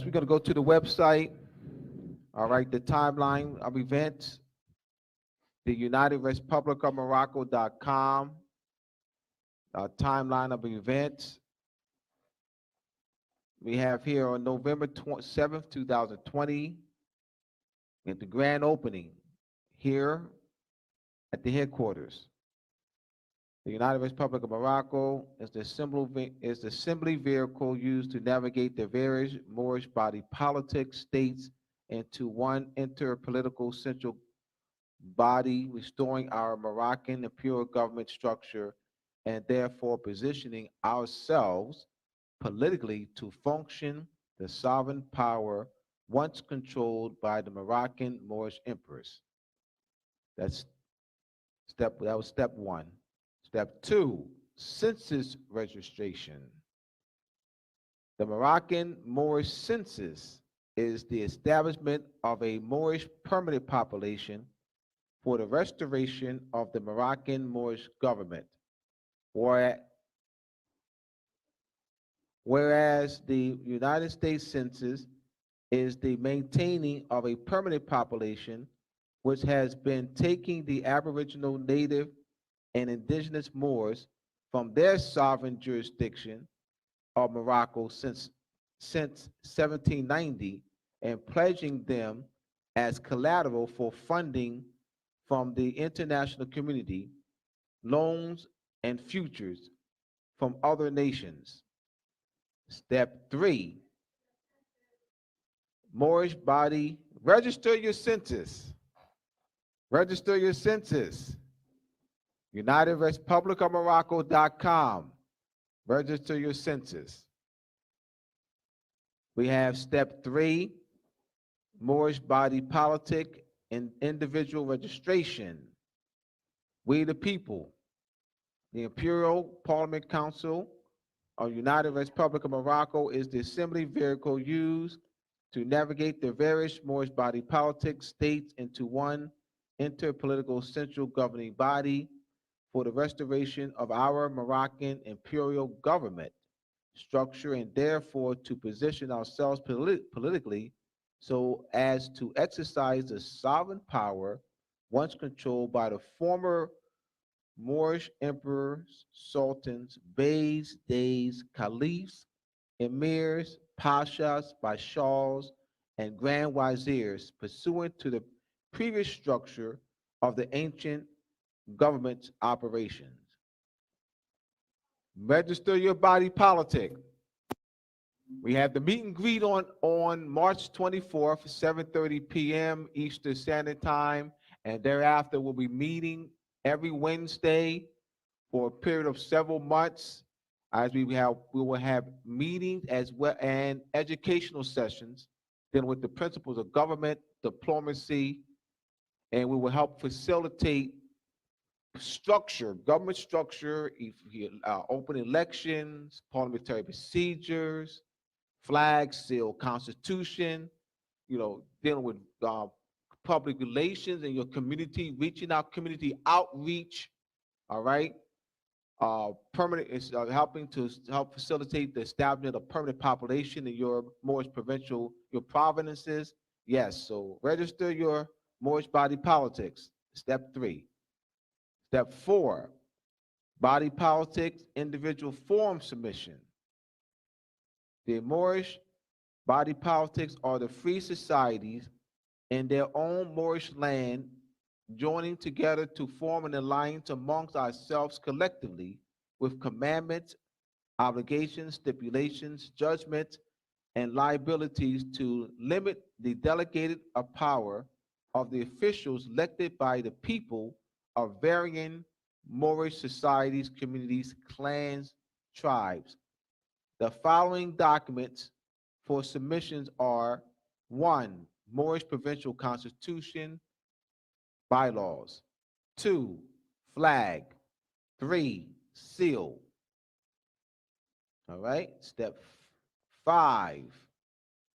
We're going to go to the website. All right, the timeline of events, the United Republic of Morocco.com, timeline of events. We have here on November 7th, 2020, at the grand opening here at the headquarters. The United Republic of Morocco is the assembly vehicle used to navigate the various Moorish body politic states into one interpolitical central body, restoring our Moroccan imperial government structure and therefore positioning ourselves politically to function the sovereign power once controlled by the Moroccan Moorish emperors. That was step one. Step two, census registration. The Moroccan Moorish census is the establishment of a Moorish permanent population for the restoration of the Moroccan Moorish government, whereas the United States Census is the maintaining of a permanent population which has been taking the Aboriginal, Native, and Indigenous Moors from their sovereign jurisdiction of Morocco since 1790 and pledging them as collateral for funding from the international community, loans and futures from other nations. Step three, Moorish body, register your census. Register your census. United Republic of Morocco.com. Register your census. We have step three, Moorish body politic and individual registration. We the people, the Imperial Parliament Council of United Republic of Morocco is the assembly vehicle used to navigate the various Moorish body politic states into one interpolitical central governing body for the restoration of our Moroccan imperial government structure and therefore to position ourselves politically so as to exercise the sovereign power once controlled by the former Moorish emperors, sultans, beys, deys, caliphs, emirs, pashas, bashals, and grand viziers pursuant to the previous structure of the ancient government's operations. Register your body politic. We have the meet and greet on March 24th, 7:30 p.m. Eastern Standard Time, and thereafter we'll be meeting every Wednesday for a period of several months as we will have meetings as well and educational sessions dealing with the principles of government, diplomacy, and we will help facilitate government structure, open elections, parliamentary procedures, flag, seal, constitution, dealing with public relations in your community, reaching out, community outreach, all right? Permanent is helping to help facilitate the establishment of permanent population in your Moorish provincial, your provinces. Yes, so register your Moorish body politics, step three. Step four, body politics, individual form submission. The Moorish body politics are the free societies in their own Moorish land joining together to form an alliance amongst ourselves collectively with commandments, obligations, stipulations, judgments, and liabilities to limit the delegated power of the officials elected by the people of varying Moorish societies, communities, clans, tribes. The following documents for submissions are: 1, Moorish Provincial Constitution, bylaws; 2, flag; 3, seal. All right, step 5,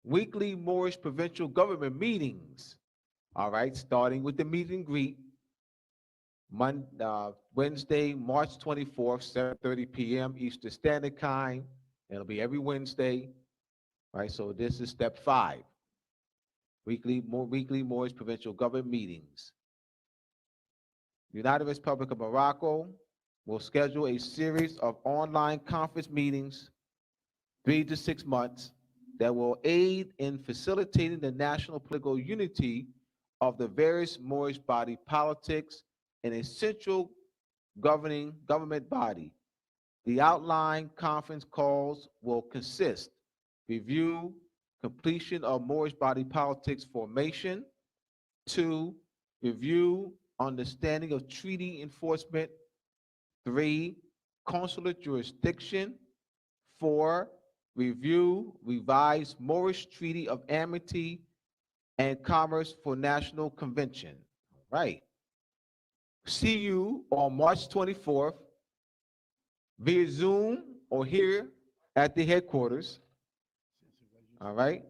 weekly Moorish provincial government meetings. All right, starting with the meet and greet, Wednesday, March 24th, 7:30 p.m. Eastern Standard Time. It'll be every Wednesday. right? So this is step 5, weekly Moorish provincial government meetings. United Republic of Morocco will schedule a series of online conference meetings 3 to 6 months that will aid in facilitating the national political unity of the various Moorish body politics in a central governing government body. The outline conference calls will consist review, completion of Moorish body politics formation, 2, review, understanding of treaty enforcement, 3, consular jurisdiction, 4, review, revise Moorish Treaty of Amity and Commerce for National Convention. All right. See you on March 24th via Zoom or here at the headquarters. All right.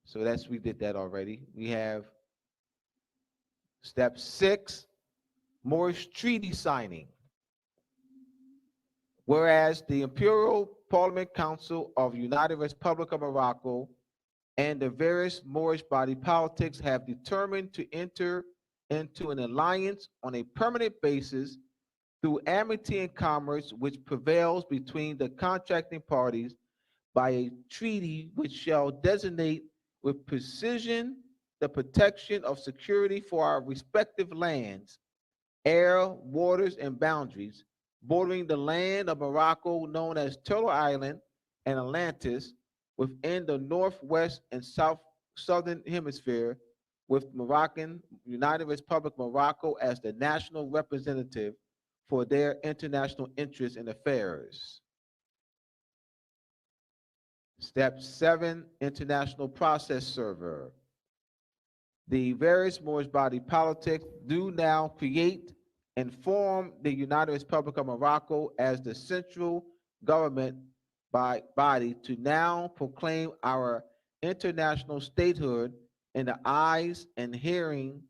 So we did that already. We have step 6, Moorish treaty signing. Whereas the Imperial Parliament Council of United Republic of Morocco and the various Moorish body politics have determined to enter into an alliance on a permanent basis through amity and commerce which prevails between the contracting parties by a treaty which shall designate with precision the protection of security for our respective lands, air, waters, and boundaries, bordering the land of Morocco known as Turtle Island and Atlantis within the northwest and southern hemisphere, with Moroccan United Republic of Morocco as the national representative for their international interests and affairs. Step 7, International Process Server. The various Moorish body politics do now create and form the United Republic of Morocco as the central government body to now proclaim our international statehood in the eyes and hearing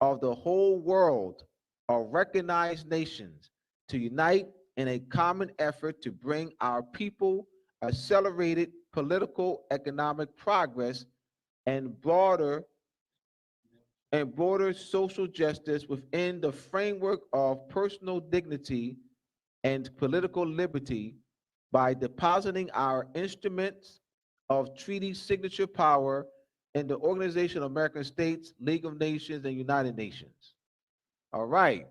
of the whole world of recognized nations to unite in a common effort to bring our people accelerated political economic progress and broader social justice within the framework of personal dignity and political liberty by depositing our instruments of treaty signature power in the Organization of American States, League of Nations, and United Nations. All right.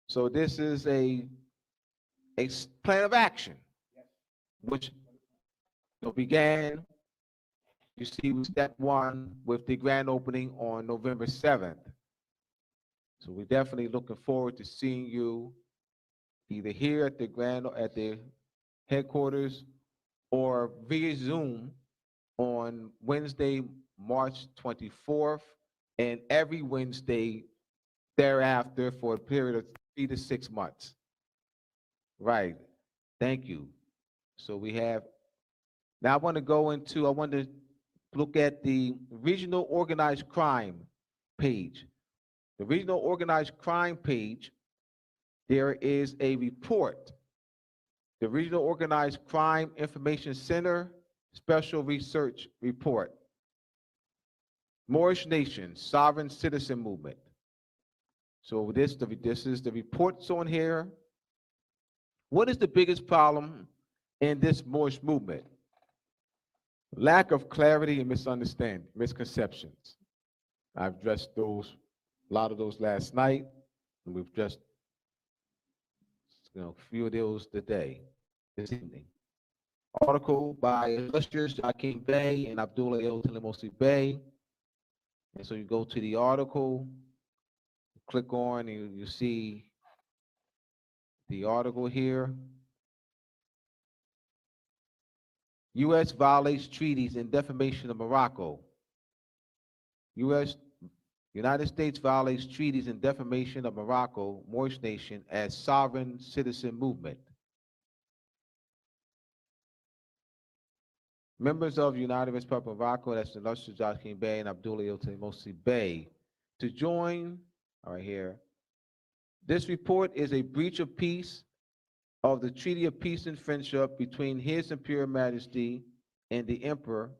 So this is a plan of action, which began, you see, with step 1 with the grand opening on November 7th. So we're definitely looking forward to seeing you either here at the headquarters or via Zoom on Wednesday, March 24th, and every Wednesday thereafter for a period of 3 to 6 months. Right. Thank you. So we have, now I want to look at the regional organized crime page. The regional organized crime page, there is a report. The Regional Organized Crime Information Center Special Research Report. Moorish Nation, Sovereign Citizen Movement. So this is the reports on here. What is the biggest problem in this Moorish movement? Lack of clarity and misconceptions. I've addressed a lot of those last night, and we've just, a few of those this evening. Article by illustrious Joaquin Bey and Abdullah El Telemosi Bey. And so you go to the article, click on, and you see the article here. U.S. violates treaties in defamation of Morocco. United States violates treaties in defamation of Morocco, Moorish Nation, as sovereign citizen movement. Members of United Republic of Morocco, that's the illustrious Joaquin Bey and Abdullah El Telemosi Bey, to join, right here. This report is a breach of peace of the Treaty of Peace and Friendship between His Imperial Majesty and the Emperor,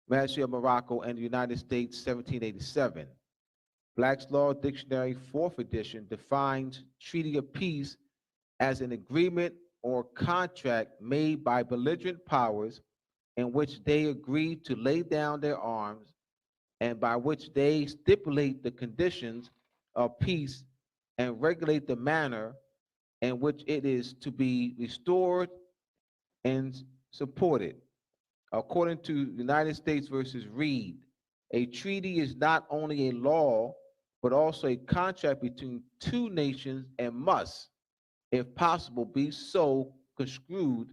Majesty of Morocco, and the United States, 1787. Black's Law Dictionary, 4th edition, defines treaty of peace as an agreement or contract made by belligerent powers in which they agree to lay down their arms and by which they stipulate the conditions of peace and regulate the manner in which it is to be restored and supported. According to United States versus Reed, a treaty is not only a law, but also a contract between two nations and must, if possible, be so construed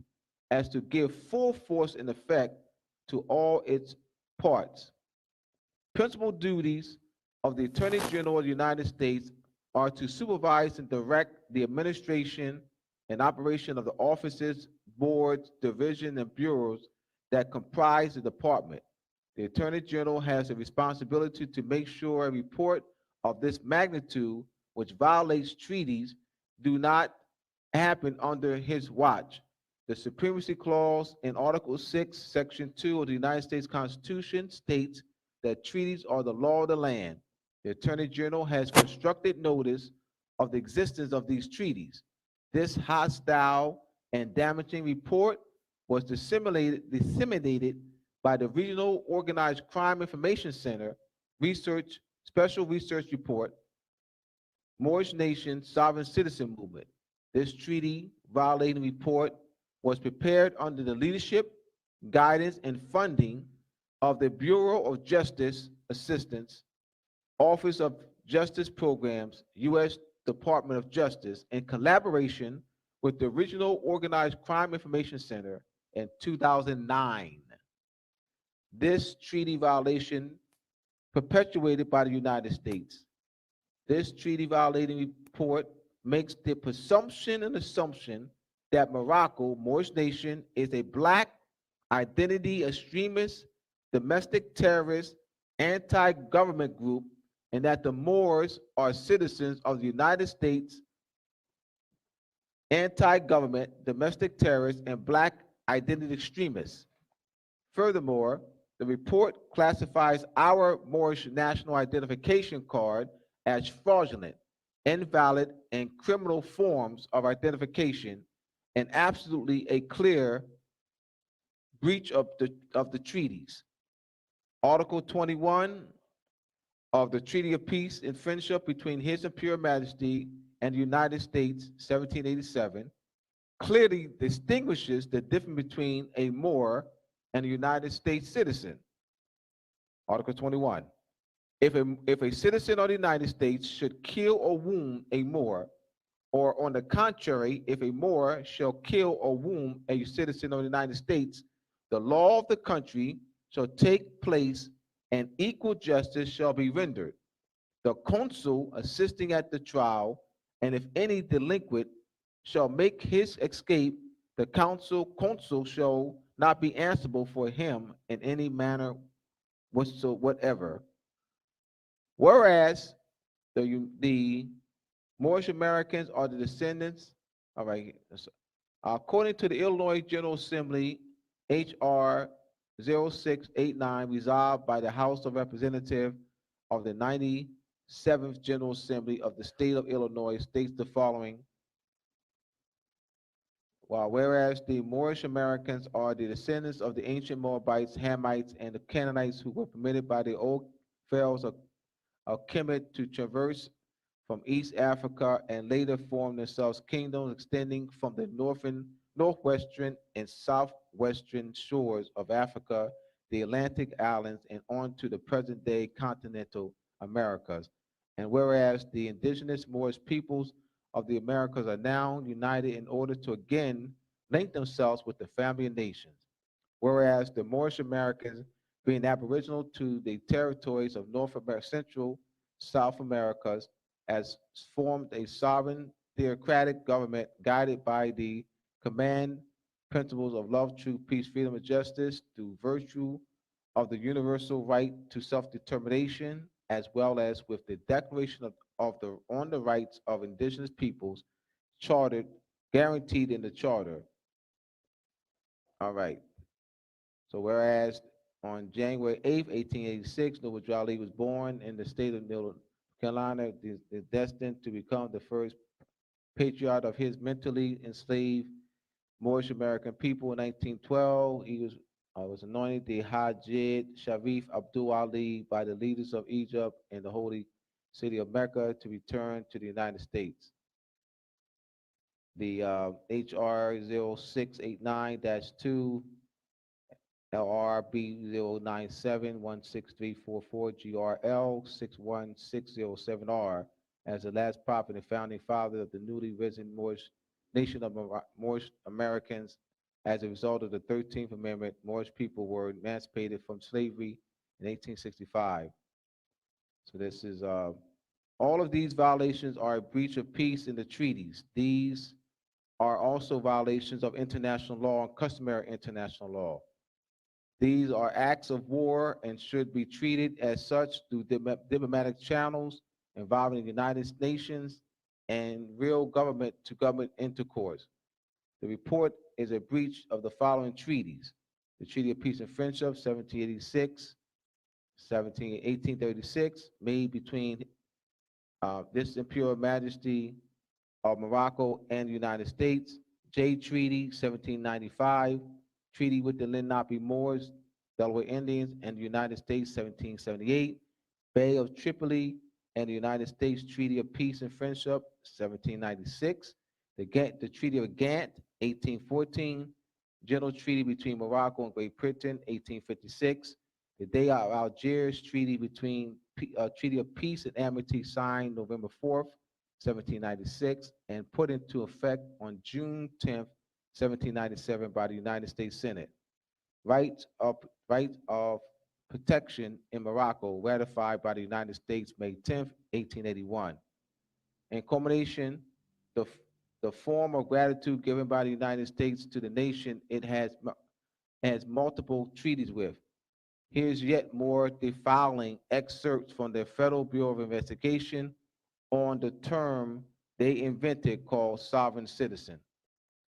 as to give full force and effect to all its parts. Principal duties of the Attorney General of the United States are to supervise and direct the administration and operation of the offices, boards, divisions, and bureaus that comprise the department. The Attorney General has a responsibility to make sure a report of this magnitude, which violates treaties, do not happen under his watch. The Supremacy Clause in Article 6, Section 2 of the United States Constitution states that treaties are the law of the land. The Attorney General has constructed notice of the existence of these treaties. This hostile and damaging report was disseminated by the Regional Organized Crime Information Center Special Research Report, Moorish Nation Sovereign Citizen Movement. This treaty violating report was prepared under the leadership, guidance, and funding of the Bureau of Justice Assistance, Office of Justice Programs, U.S. Department of Justice, in collaboration with the Regional Organized Crime Information Center in 2009. This treaty violation perpetuated by the United States. This treaty violating report makes the presumption and assumption that Morocco, Moorish nation, is a black identity extremist, domestic terrorist, anti-government group, and that the Moors are citizens of the United States, anti-government, domestic terrorists, and black identity extremists. Furthermore, the report classifies our Moorish national identification card as fraudulent, invalid, and criminal forms of identification, and absolutely a clear breach of the treaties. Article 21 of the Treaty of Peace and Friendship between His Imperial Majesty and the United States, 1787, clearly distinguishes the difference between a Moor and a United States citizen. Article 21. If a citizen of the United States should kill or wound a Moor, or on the contrary, if a Moor shall kill or wound a citizen of the United States, the law of the country shall take place and equal justice shall be rendered. The consul assisting at the trial, and if any delinquent shall make his escape, the consul shall not be answerable for him in any manner whatsoever. Whereas the Moorish Americans are the descendants, all right, according to the Illinois General Assembly, H.R. 0689, resolved by the House of Representatives of the 97th General Assembly of the State of Illinois, states the following. Whereas the Moorish Americans are the descendants of the ancient Moabites, Hamites, and the Canaanites who were permitted by the old pharaohs of Kemet to traverse from East Africa and later form themselves kingdoms extending from the northwestern and southwestern shores of Africa, the Atlantic islands, and on to the present-day continental Americas. And whereas the indigenous Moorish peoples of the Americas are now united in order to again link themselves with the family of nations. Whereas the Moorish Americans, being aboriginal to the territories of North America, Central, South Americas, has formed a sovereign theocratic government guided by the command principles of love, truth, peace, freedom, and justice through virtue of the universal right to self-determination, as well as with the Declaration on the Rights of Indigenous Peoples, chartered, guaranteed in the Charter. All right. So whereas on January 8th, 1886, Noble Drew was born in the state of North Carolina, is destined to become the first patriarch of his mentally enslaved Moorish American people in 1912. He was anointed the Hajj Sharif Abdul Ali by the leaders of Egypt and the holy city of Mecca to return to the United States. The HR 0689-2 LRB 097163444 GRL 61607R as the last prophet and founding father of the newly risen Moorish nation of Moorish Americans. As a result of the 13th Amendment, Moorish people were emancipated from slavery in 1865. So this is all of these violations are a breach of peace in the treaties. These are also violations of international law and customary international law. These are acts of war and should be treated as such through diplomatic channels involving the United Nations and real government to government intercourse. The report is a breach of the following treaties: the Treaty of Peace and Friendship, 1786, 1836, made between this Imperial Majesty of Morocco and the United States; Jay Treaty, 1795, treaty with the Lenape Moors, Delaware Indians, and the United States, 1778; Bay of Tripoli and the United States Treaty of Peace and Friendship, 1796; the Treaty of Ghent, 1814; General Treaty between Morocco and Great Britain, 1856; the Day of Algiers Treaty Treaty of Peace and Amity signed November 4th, 1796, and put into effect on June 10th, 1797 by the United States Senate. Right of protection in Morocco, ratified by the United States May 10th, 1881. In culmination, the, the form of gratitude given by the United States to the nation it has multiple treaties with. Here's yet more defiling excerpts from the Federal Bureau of Investigation on the term they invented called sovereign citizen.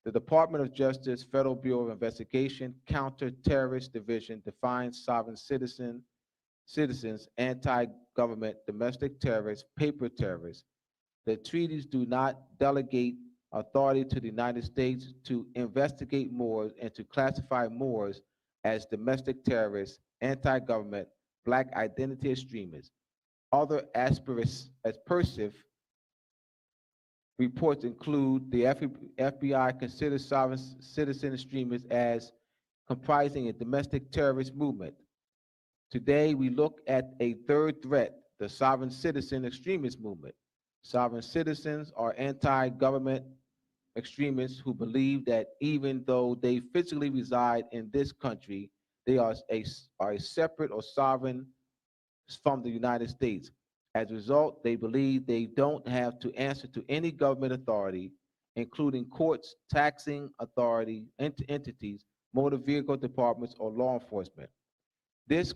The Department of Justice Federal Bureau of Investigation Counter-Terrorist Division defines sovereign citizens, anti-government, domestic terrorists, paper terrorists. The treaties do not delegate authority to the United States to investigate Moors and to classify Moors as domestic terrorists, anti-government, black identity extremists. Other aspersive reports include the FBI considers sovereign citizen extremists as comprising a domestic terrorist movement. Today, we look at a third threat, the sovereign citizen extremist movement. Sovereign citizens are anti-government extremists who believe that even though they physically reside in this country, they are a separate or sovereign from the United States. As a result, they believe they don't have to answer to any government authority, including courts, taxing authority, entities, motor vehicle departments, or law enforcement. This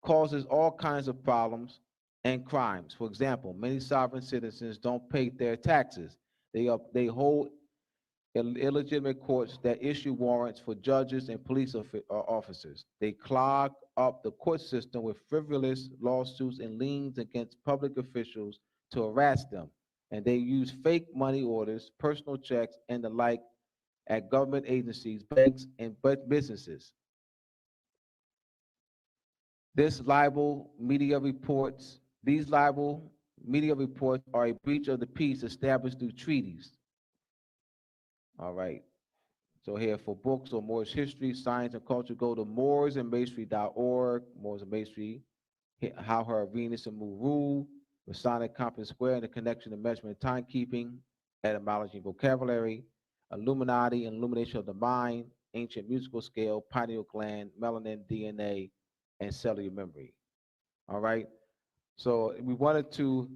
causes all kinds of problems and crimes. For example, many sovereign citizens don't pay their taxes. They hold illegitimate courts that issue warrants for judges and police officers. They clog up the court system with frivolous lawsuits and liens against public officials to harass them. And they use fake money orders, personal checks, and the like at government agencies, banks, and businesses. These libel media reports are a breach of the peace established through treaties. All right. So here for books on Moorish history, science, and culture, go to moorsandmasonry.org, Moors and Masonry, How Her Venus and Moon Rule, Masonic Compass Square and the Connection of Measurement and Timekeeping, Etymology and Vocabulary, Illuminati and Illumination of the Mind, Ancient Musical Scale, Pineal Gland, Melanin, DNA, and Cellular Memory. All right. So we wanted to,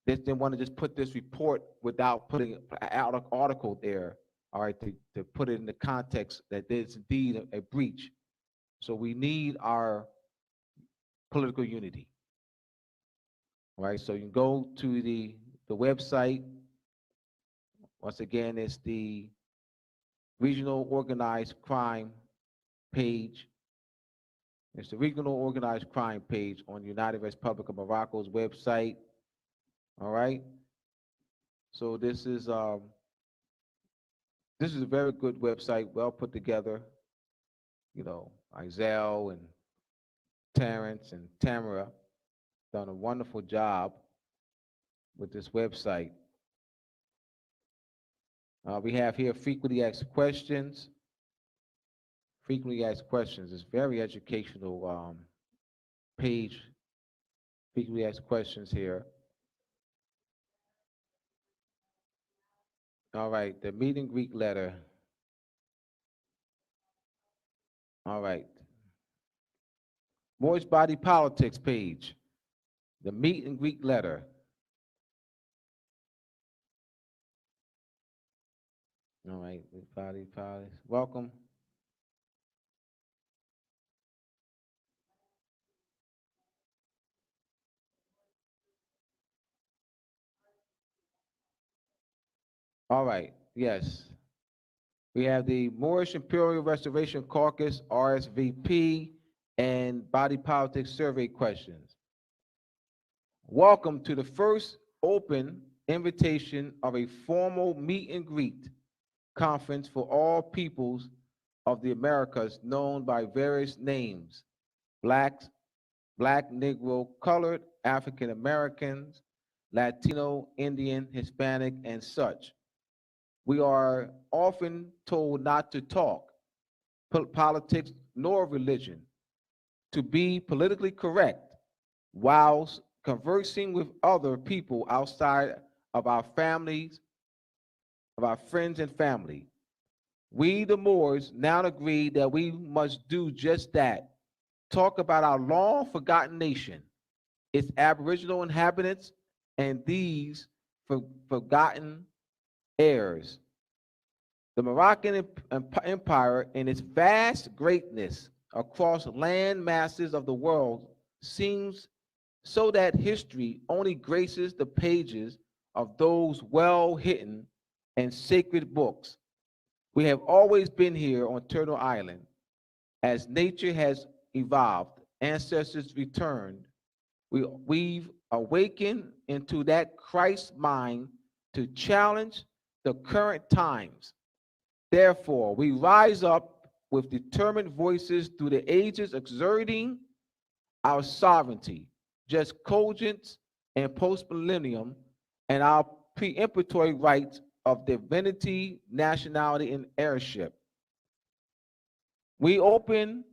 didn't want to just put this report without putting out an article there, all right, to put it in the context that there's indeed a breach. So we need our political unity. All right, so you can go to the website. Once again, it's the Regional Organized Crime page. It's the regional organized crime page on United Republic of Morocco's website. All right. So this is a very good website, well put together. You know, Isel and Terrence and Tamara done a wonderful job with this website. We have here frequently asked questions. Frequently asked questions is very educational page. Frequently asked questions here. All right, the meet and greet letter. All right. Moist Body Politics page. The meet and greet letter. All right, Body Politics. Welcome. All right, yes. We have the Moorish Imperial Restoration Caucus, RSVP, and Body Politics survey questions. Welcome to the first open invitation of a formal meet and greet conference for all peoples of the Americas known by various names: blacks, black, Negro, colored, African Americans, Latino, Indian, Hispanic, and such. We are often told not to talk politics nor religion, to be politically correct whilst conversing with other people outside of our families, of our friends and family. We, the Moors, now agree that we must do just that. Talk about our long forgotten nation, its aboriginal inhabitants, and these forgotten heirs. The Moroccan Empire, in its vast greatness across land masses of the world, seems so that history only graces the pages of those well hidden and sacred books. We have always been here on Turtle Island. As nature has evolved, ancestors returned. We've awakened into that Christ mind to challenge the current times. Therefore, we rise up with determined voices through the ages, exerting our sovereignty, just cogent and post-millennium, and our preemptory rights of divinity, nationality, and heirship. We open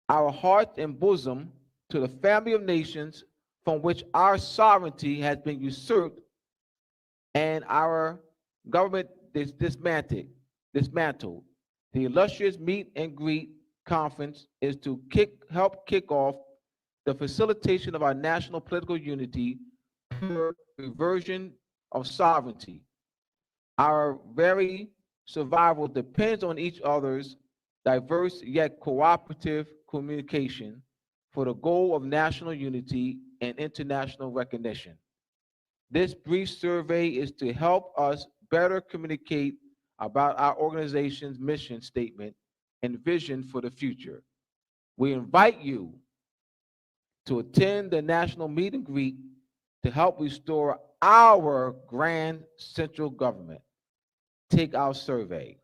our heart and bosom to the family of nations from which our sovereignty has been usurped and our government is dismantled. The illustrious meet and greet conference is to help kick off the facilitation of our national political unity per reversion of sovereignty. Our very survival depends on each other's diverse yet cooperative communication for the goal of national unity and international recognition. This brief survey is to help us better communicate about our organization's mission statement and vision for the future. We invite you to attend the national meet and greet to help restore our grand central government. Take our survey.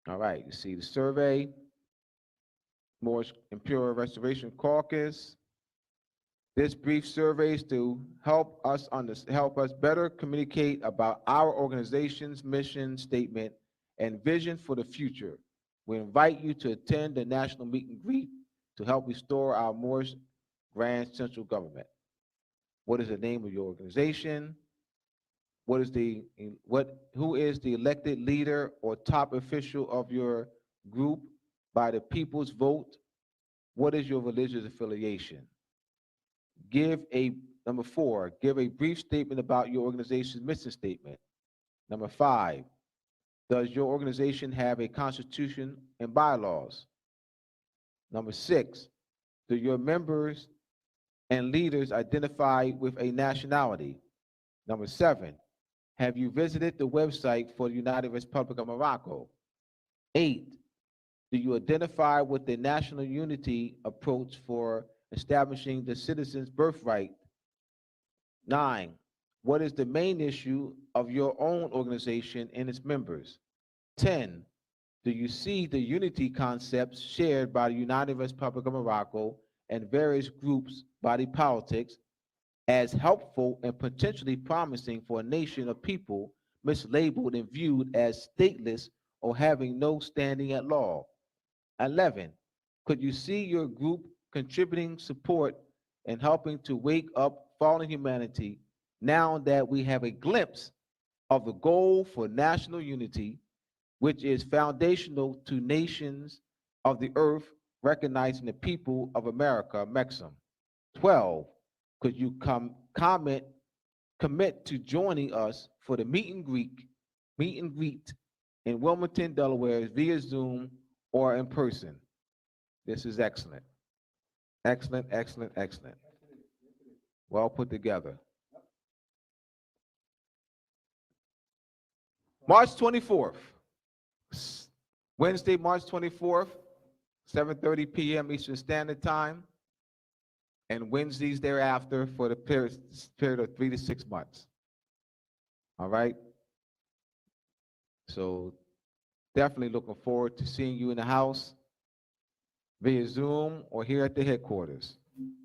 All right, you see the survey, Moorish Imperial Restoration Caucus. This brief survey is to help us better communicate about our organization's mission statement and vision for the future. We invite you to attend the national meet and greet to help restore our Moorish Grand Central Government. What is the name of your organization? Who is the elected leader or top official of your group by the people's vote? What is your religious affiliation? Number 4, give a brief statement about your organization's mission statement. Number 5, does your organization have a constitution and bylaws? Number 6, do your members and leaders identify with a nationality? Number 7, have you visited the website for the United Republic of Morocco? 8, Do you identify with the national unity approach for establishing the citizen's birthright? 9. What is the main issue of your own organization and its members? 10. Do you see the unity concepts shared by the United Republic of Morocco and various groups, body politics, as helpful and potentially promising for a nation of people mislabeled and viewed as stateless or having no standing at law? 11. Could you see your group contributing support and helping to wake up fallen humanity now that we have a glimpse of the goal for national unity, which is foundational to nations of the earth recognizing the people of America, Mexim? 12. Could you commit to joining us for the meet and greet in Wilmington, Delaware via Zoom or in person? This is excellent. Excellent, excellent, excellent. Well put together. March 24th, Wednesday, March 24th, 7:30 p.m. Eastern Standard Time, and Wednesdays thereafter for the period of 3 to 6 months. All right? So definitely looking forward to seeing you in the house via Zoom or here at the headquarters.